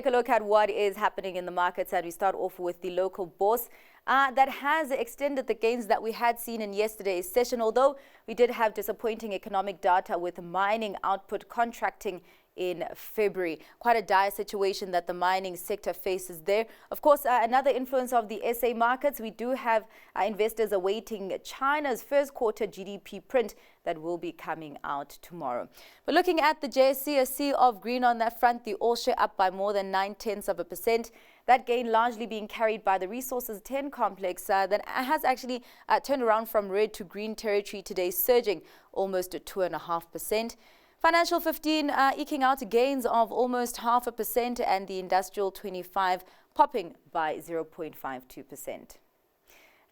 take a look at what is happening in the markets, and we start off with the local bourse that has extended the gains that we had seen in yesterday's session, although we did have disappointing economic data with mining output contracting in February. Quite a dire situation that the mining sector faces there. Of course, another influence of the SA markets, we do have investors awaiting China's first quarter GDP print that will be coming out tomorrow. But looking at the JSE, a sea of green on that front, the all share up by more than 0.9%. That gain largely being carried by the Resources 10 complex that has actually turned around from red to green territory today, surging almost 2.5%. Financial 15 eking out gains of almost 0.5%, and the Industrial 25 popping by 0.52%.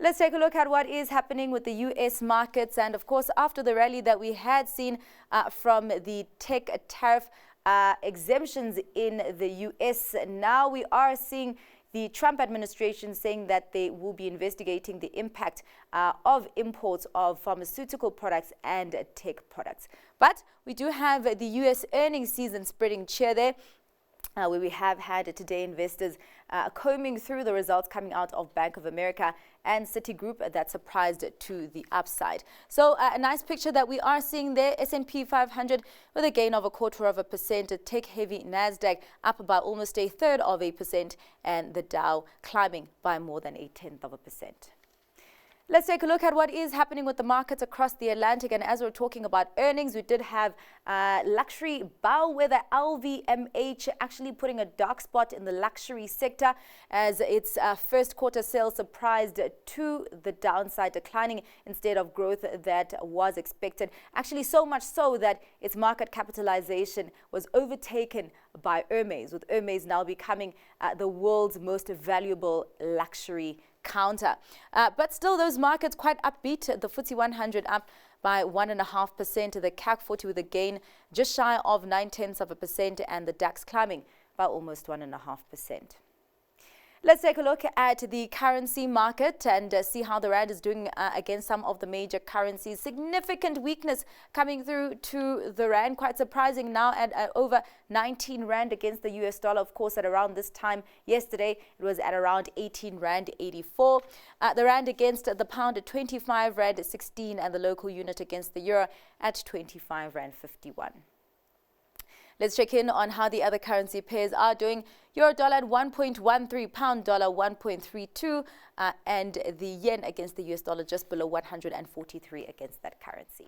Let's take a look at what is happening with the U.S. markets. And of course, after the rally that we had seen from the tech tariff exemptions in the U.S., now we are seeing the Trump administration saying that they will be investigating the impact of imports of pharmaceutical products and tech products. But we do have the U.S. earnings season spreading cheer there, where we have had today investors combing through the results coming out of Bank of America and Citigroup that surprised to the upside. So a nice picture that we are seeing there. S&P 500 with a gain of 0.25%, a tech-heavy NASDAQ up by almost 0.33%, and the Dow climbing by more than 0.1%. Let's take a look at what is happening with the markets across the Atlantic. And as we're talking about earnings, we did have luxury bellwether LVMH actually putting a dark spot in the luxury sector as its first quarter sales surprised to the downside, declining instead of growth that was expected. Actually, so much so that its market capitalization was overtaken by Hermes, with Hermes now becoming the world's most valuable luxury counter. But still, those markets quite upbeat. The FTSE 100 up by 1.5%, the CAC 40 with a gain just shy of 0.9%, and the DAX climbing by almost 1.5%. Let's take a look at the currency market and see how the rand is doing against some of the major currencies. Significant weakness coming through to the rand, quite surprising now at over 19 rand against the US dollar. Of course, at around this time yesterday, it was at around 18 rand 84. The rand against the pound at 25 rand 16, and the local unit against the euro at 25 rand 51. Let's check in on how the other currency pairs are doing. Euro dollar at 1.13, pound dollar 1.32, and the yen against the US dollar just below 143 against that currency.